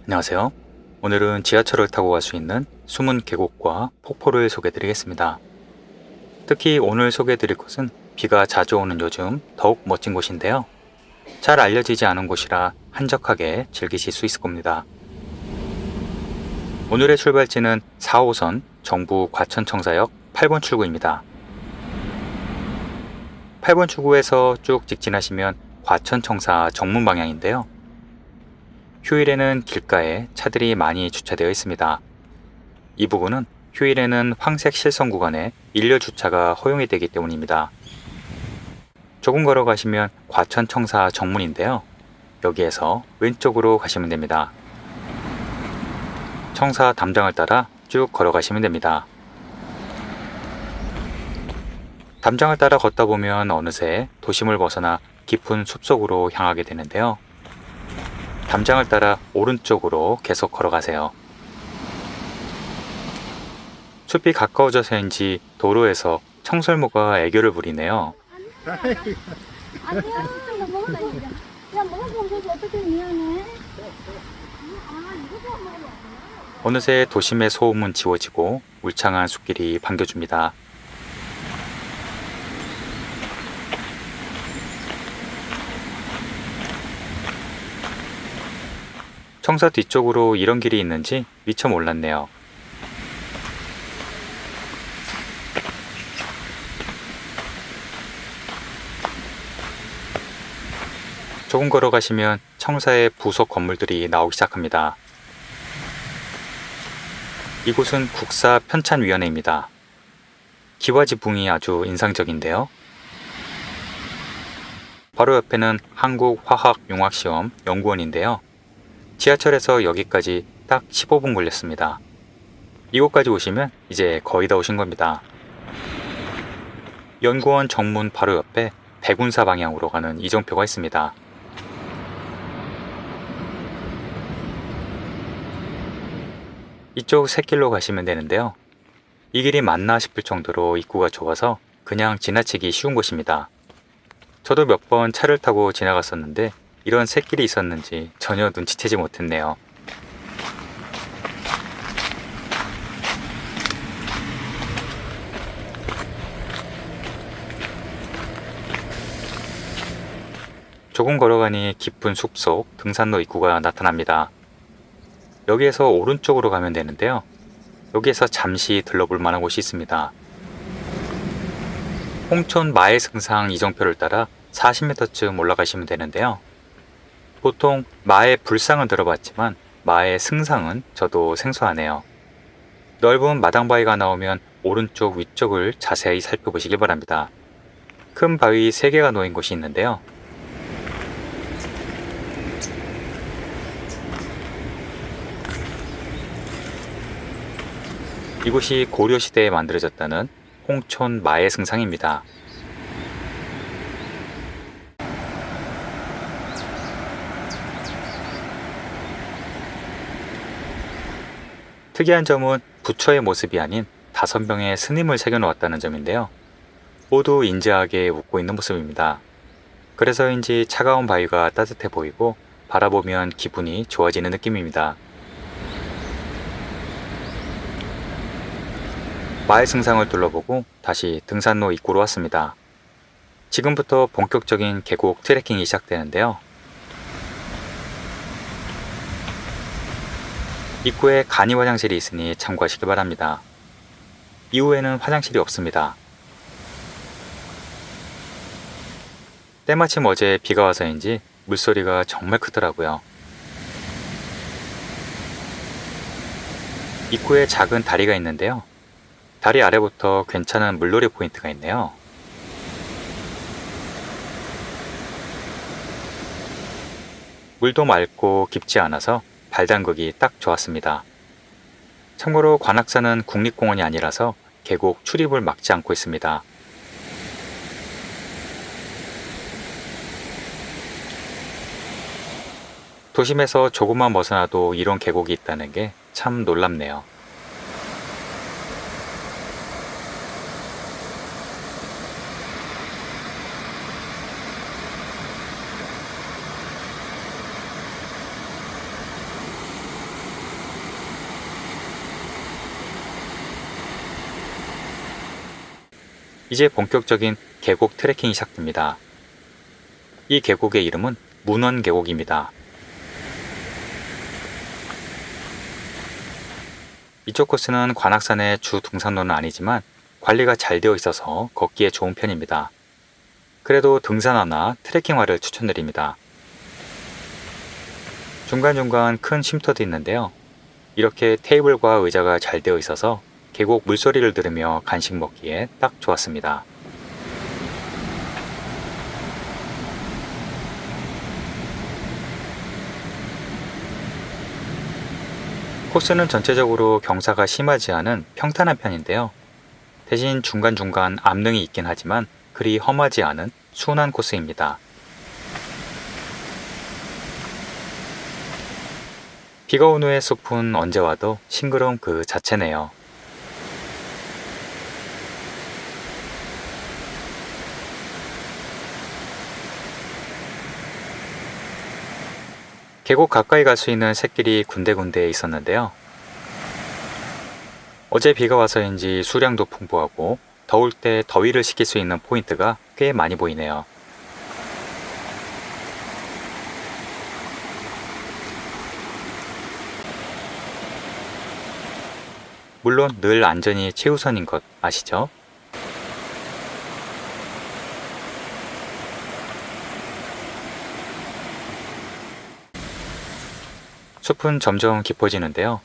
안녕하세요. 오늘은 지하철을 타고 갈 수 있는 숨은 계곡과 폭포를 소개해드리겠습니다. 특히 오늘 소개해드릴 곳은 비가 자주 오는 요즘 더욱 멋진 곳인데요. 잘 알려지지 않은 곳이라 한적하게 즐기실 수 있을 겁니다. 오늘의 출발지는 4호선 정부 과천청사역 8번 출구입니다. 8번 출구에서 쭉 직진하시면 과천청사 정문 방향인데요. 휴일에는 길가에 차들이 많이 주차되어 있습니다. 이 부분은 휴일에는 황색 실선 구간에 일렬 주차가 허용이 되기 때문입니다. 조금 걸어가시면 과천청사 정문인데요. 여기에서 왼쪽으로 가시면 됩니다. 청사 담장을 따라 쭉 걸어가시면 됩니다. 담장을 따라 걷다 보면 어느새 도심을 벗어나 깊은 숲속으로 향하게 되는데요. 담장을 따라 오른쪽으로 계속 걸어가세요. 숲이 가까워져서인지 도로에서 청설모가 애교를 부리네요. 아니야, 진짜 먹어도 아니야. 야, 먹어보면 어떻게 미안해? 이거도 안 먹으면 안 돼. 어느새 도심의 소음은 지워지고 울창한 숲길이 반겨줍니다. 청사 뒤쪽으로 이런 길이 있는지 미처 몰랐네요. 조금 걸어가시면 청사의 부속 건물들이 나오기 시작합니다. 이곳은 국사편찬위원회입니다. 기와지붕이 아주 인상적인데요. 바로 옆에는 한국화학융합시험 연구원인데요. 지하철에서 여기까지 딱 15분 걸렸습니다. 이곳까지 오시면 이제 거의 다 오신 겁니다. 연구원 정문 바로 옆에 백운사 방향으로 가는 이정표가 있습니다. 이쪽 샛길로 가시면 되는데요. 이 길이 맞나 싶을 정도로 입구가 좁아서 그냥 지나치기 쉬운 곳입니다. 저도 몇 번 차를 타고 지나갔었는데 이런 샛길이 있었는지 전혀 눈치채지 못했네요. 조금 걸어가니 깊은 숲속 등산로 입구가 나타납니다. 여기에서 오른쪽으로 가면 되는데요. 여기에서 잠시 들러볼 만한 곳이 있습니다. 홍천 마해승상 이정표를 따라 40m쯤 올라가시면 되는데요. 보통 마해 불상은 들어봤지만 마해 승상은 저도 생소하네요. 넓은 마당 바위가 나오면 오른쪽 위쪽을 자세히 살펴보시길 바랍니다. 큰 바위 3개가 놓인 곳이 있는데요. 이곳이 고려시대에 만들어졌다는 홍천 마해승상입니다. 특이한 점은 부처의 모습이 아닌 5명의 스님을 새겨놓았다는 점인데요. 모두 인자하게 웃고 있는 모습입니다. 그래서인지 차가운 바위가 따뜻해 보이고 바라보면 기분이 좋아지는 느낌입니다. 마해승상을 둘러보고 다시 등산로 입구로 왔습니다. 지금부터 본격적인 계곡 트레킹이 시작되는데요. 입구에 간이 화장실이 있으니 참고하시기 바랍니다. 이후에는 화장실이 없습니다. 때마침 어제 비가 와서인지 물소리가 정말 크더라고요. 입구에 작은 다리가 있는데요. 다리 아래부터 괜찮은 물놀이 포인트가 있네요. 물도 맑고 깊지 않아서 발 담그기 딱 좋았습니다. 참고로 관악산은 국립공원이 아니라서 계곡 출입을 막지 않고 있습니다. 도심에서 조금만 벗어나도 이런 계곡이 있다는 게 참 놀랍네요. 이제 본격적인 계곡 트레킹이 시작됩니다. 이 계곡의 이름은 문원계곡입니다. 이쪽 코스는 관악산의 주 등산로는 아니지만 관리가 잘 되어 있어서 걷기에 좋은 편입니다. 그래도 등산화나 트레킹화를 추천드립니다. 중간중간 큰 쉼터도 있는데요. 이렇게 테이블과 의자가 잘 되어 있어서 계곡 물소리를 들으며 간식 먹기에 딱 좋았습니다. 코스는 전체적으로 경사가 심하지 않은 평탄한 편인데요. 대신 중간중간 암릉이 있긴 하지만 그리 험하지 않은 순한 코스입니다. 비가 온 후의 숲은 언제 와도 싱그러움 그 자체네요. 계곡 가까이 갈 수 있는 샛길이 군데군데 있었는데요. 어제 비가 와서인지 수량도 풍부하고 더울 때 더위를 식힐 수 있는 포인트가 꽤 많이 보이네요. 물론 늘 안전이 최우선인 것 아시죠? 숲은 점점 깊어지는데요.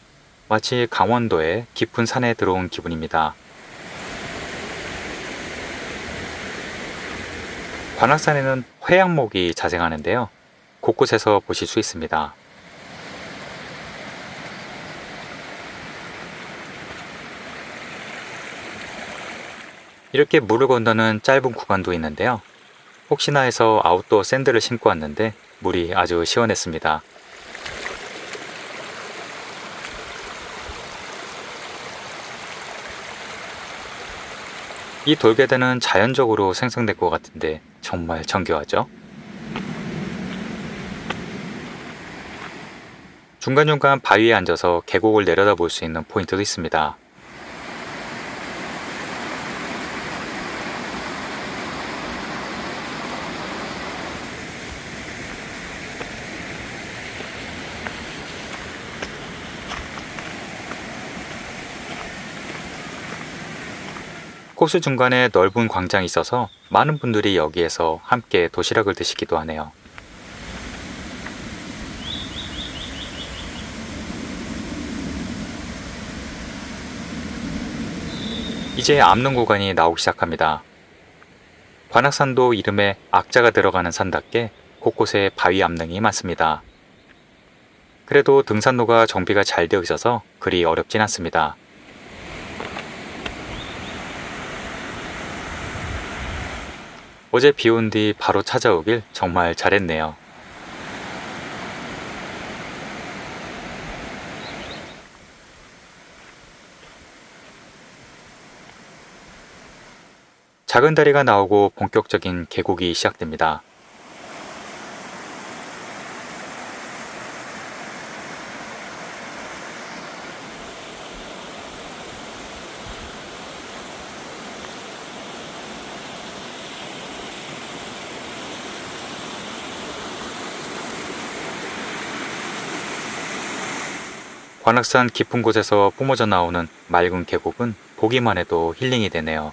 마치 강원도의 깊은 산에 들어온 기분입니다. 관악산에는 회양목이 자생하는데요. 곳곳에서 보실 수 있습니다. 이렇게 물을 건너는 짧은 구간도 있는데요. 혹시나 해서 아웃도어 샌들을 신고 왔는데 물이 아주 시원했습니다. 이 돌계단은 자연적으로 생성된 것 같은데 정말 정교하죠? 중간중간 바위에 앉아서 계곡을 내려다 볼 수 있는 포인트도 있습니다. 코스 중간에 넓은 광장이 있어서 많은 분들이 여기에서 함께 도시락을 드시기도 하네요. 이제 암릉 구간이 나오기 시작합니다. 관악산도 이름에 악자가 들어가는 산답게 곳곳에 바위 암릉이 많습니다. 그래도 등산로가 정비가 잘 되어 있어서 그리 어렵진 않습니다. 어제 비 온 뒤 바로 찾아오길 정말 잘했네요. 작은 다리가 나오고 본격적인 계곡이 시작됩니다. 관악산 깊은 곳에서 뿜어져 나오는 맑은 계곡은 보기만 해도 힐링이 되네요.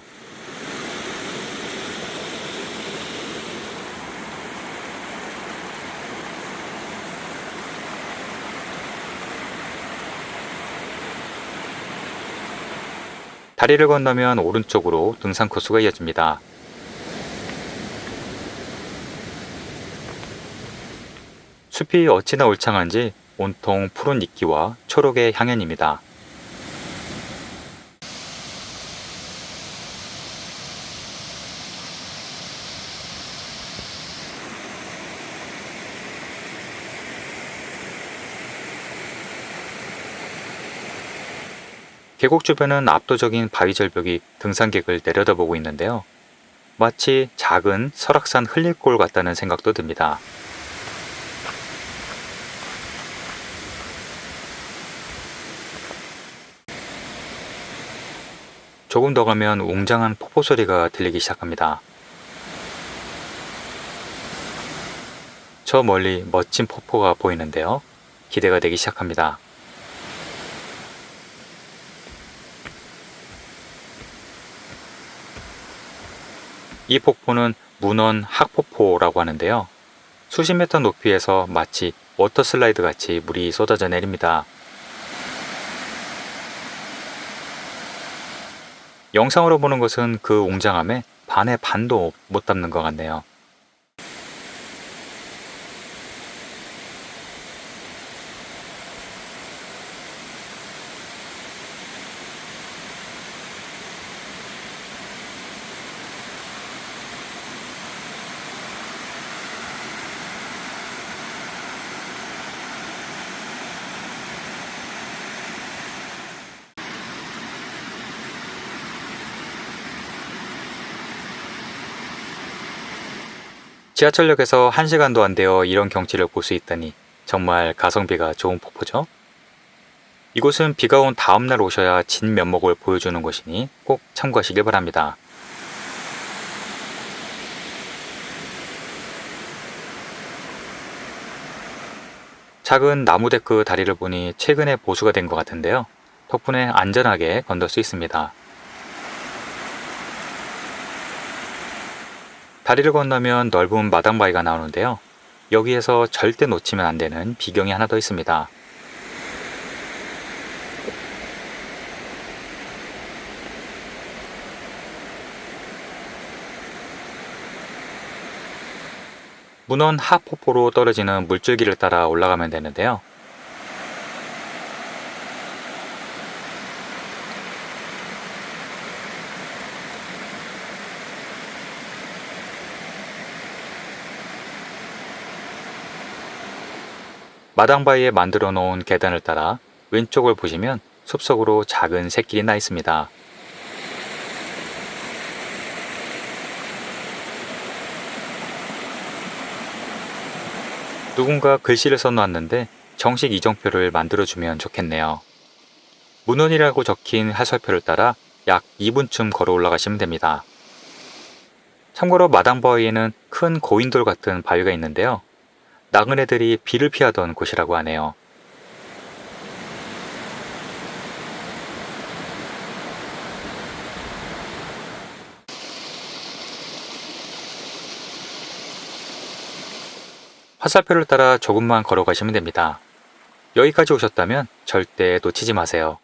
다리를 건너면 오른쪽으로 등산 코스가 이어집니다. 숲이 어찌나 울창한지 온통 푸른 이끼와 초록의 향연입니다. 계곡 주변은 압도적인 바위 절벽이 등산객을 내려다보고 있는데요. 마치 작은 설악산 흘릴골 같다는 생각도 듭니다. 조금 더 가면 웅장한 폭포 소리가 들리기 시작합니다. 저 멀리 멋진 폭포가 보이는데요. 기대가 되기 시작합니다. 이 폭포는 문원 학폭포라고 하는데요. 수십 미터 높이에서 마치 워터 슬라이드 같이 물이 쏟아져 내립니다. 영상으로 보는 것은 그 웅장함에 반의 반도 못 담는 것 같네요. 지하철역에서 1시간도 안 되어 이런 경치를 볼 수 있다니 정말 가성비가 좋은 폭포죠. 이곳은 비가 온 다음날 오셔야 진 면목을 보여주는 곳이니 꼭 참고하시길 바랍니다. 작은 나무 데크 다리를 보니 최근에 보수가 된 것 같은데요. 덕분에 안전하게 건널 수 있습니다. 다리를 건너면 넓은 마당바위가 나오는데요. 여기에서 절대 놓치면 안 되는 비경이 하나 더 있습니다. 문원 하폭포로 떨어지는 물줄기를 따라 올라가면 되는데요. 마당바위에 만들어 놓은 계단을 따라 왼쪽을 보시면 숲속으로 작은 샛길이 나 있습니다. 누군가 글씨를 써놓았는데 정식 이정표를 만들어주면 좋겠네요. 문원이라고 적힌 해설표를 따라 약 2분쯤 걸어 올라가시면 됩니다. 참고로 마당바위에는 큰 고인돌 같은 바위가 있는데요. 나그네들이 비를 피하던 곳이라고 하네요. 화살표를 따라 조금만 걸어가시면 됩니다. 여기까지 오셨다면 절대 놓치지 마세요.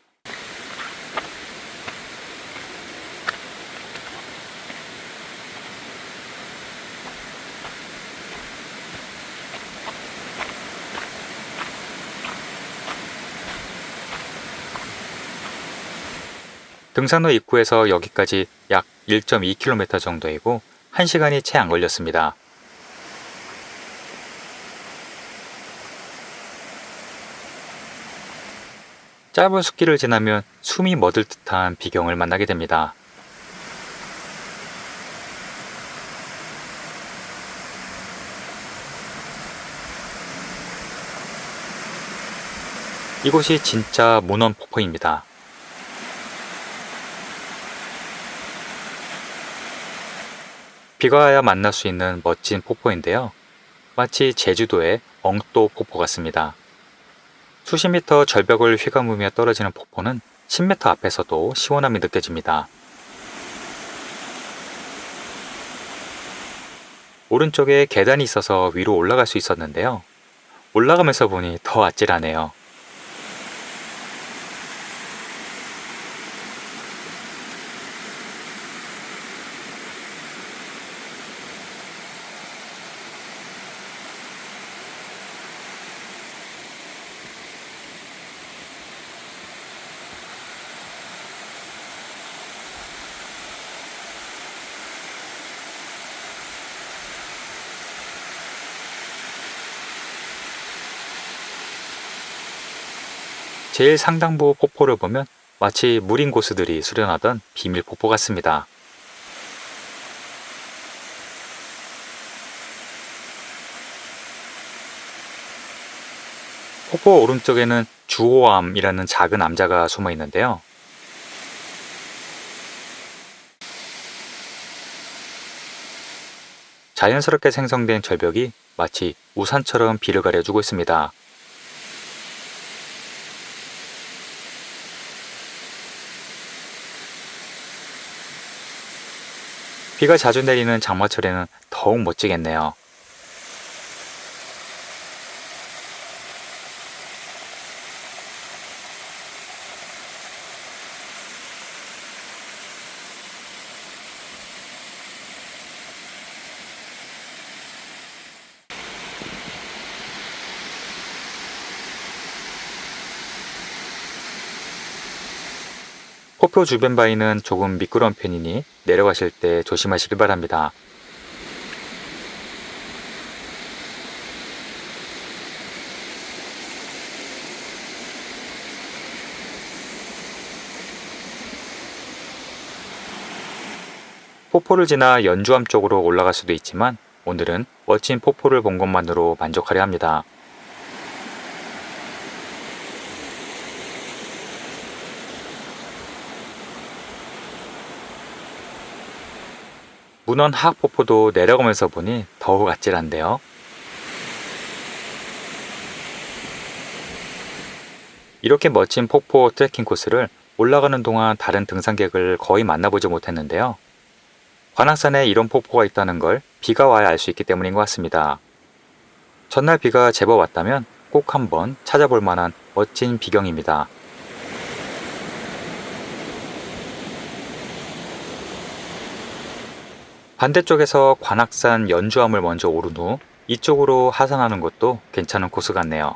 등산로 입구에서 여기까지 약 1.2km 정도이고 1시간이 채 안 걸렸습니다. 짧은 숲길을 지나면 숨이 멎을 듯한 비경을 만나게 됩니다. 이곳이 진짜 문원 폭포입니다. 비가 와야 만날 수 있는 멋진 폭포인데요. 마치 제주도의 엉또 폭포 같습니다. 수십 미터 절벽을 휘감으며 떨어지는 폭포는 10m 앞에서도 시원함이 느껴집니다. 오른쪽에 계단이 있어서 위로 올라갈 수 있었는데요. 올라가면서 보니 더 아찔하네요. 제일 상단부 폭포를 보면 마치 무린 고수들이 수련하던 비밀 폭포 같습니다. 폭포 오른쪽에는 주호암이라는 작은 암자가 숨어 있는데요. 자연스럽게 생성된 절벽이 마치 우산처럼 비를 가려주고 있습니다. 비가 자주 내리는 장마철에는 더욱 멋지겠네요. 폭포 주변 바위는 조금 미끄러운 편이니 내려가실 때 조심하시길 바랍니다. 폭포를 지나 연주암 쪽으로 올라갈 수도 있지만 오늘은 멋진 폭포를 본 것만으로 만족하려 합니다. 문헌 하악폭포도 내려가면서 보니 더욱 아찔한데요. 이렇게 멋진 폭포 트레킹 코스를 올라가는 동안 다른 등산객을 거의 만나보지 못했는데요. 관악산에 이런 폭포가 있다는 걸 비가 와야 알 수 있기 때문인 것 같습니다. 전날 비가 제법 왔다면 꼭 한번 찾아볼 만한 멋진 비경입니다. 반대쪽에서 관악산 연주암을 먼저 오른 후 이쪽으로 하산하는 것도 괜찮은 코스 같네요.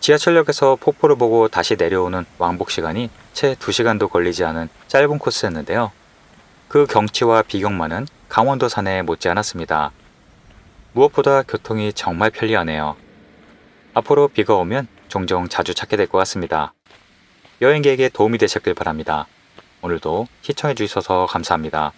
지하철역에서 폭포를 보고 다시 내려오는 왕복 시간이 채 2시간도 걸리지 않은 짧은 코스였는데요. 그 경치와 비경만은 강원도 산에 못지 않았습니다. 무엇보다 교통이 정말 편리하네요. 앞으로 비가 오면 종종 자주 찾게 될 것 같습니다. 여행객에게 도움이 되셨길 바랍니다. 오늘도 시청해 주셔서 감사합니다.